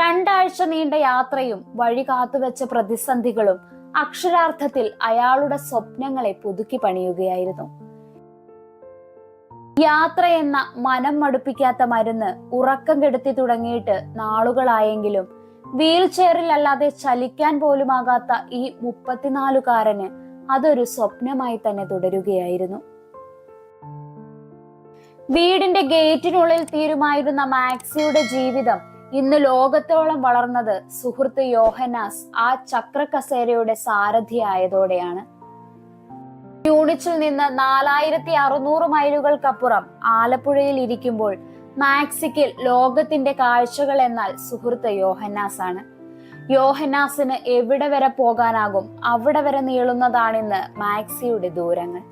രണ്ടാഴ്ച നീണ്ട യാത്രയും വഴി കാത്തുവെച്ച പ്രതിസന്ധികളും അക്ഷരാർത്ഥത്തിൽ അയാളുടെ സ്വപ്നങ്ങളെ പുതുക്കി പണിയുകയായിരുന്നു. യാത്ര എന്ന മനം മടുപ്പിക്കാത്ത മരുന്ന് ഉറക്കം കെടുത്തി തുടങ്ങിയിട്ട് നാളുകളായെങ്കിലും വീൽ ചെയറിൽ അല്ലാതെ ചലിക്കാൻ പോലുമാകാത്ത ഈ 34കാരന് അതൊരു സ്വപ്നമായി തന്നെ തുടരുകയായിരുന്നു. വീടിന്റെ ഗേറ്റിനുള്ളിൽ തീരുമായിരുന്ന മാക്സിയുടെ ജീവിതം ഇന്ന് ലോകത്തോളം വളർന്നത് സുഹൃത്ത് യോഹന്നാസ് ആ ചക്രക്കസേരയുടെ സാരഥിയായതോടെയാണ്. മ്യൂണിച്ചിൽ നിന്ന് 4600 മൈലുകൾക്കപ്പുറം ആലപ്പുഴയിൽ ഇരിക്കുമ്പോൾ മാക്സിക്ക് ലോകത്തിന്റെ കാഴ്ചകൾ എന്നാൽ സുഹൃത്ത് യോഹന്നാസ് ആണ്. യോഹന്നാസിന് എവിടെ വരെ പോകാനാകും അവിടെ വരെ നീളുന്നതാണിന്ന് മാക്സിയുടെ ദൂരങ്ങൾ.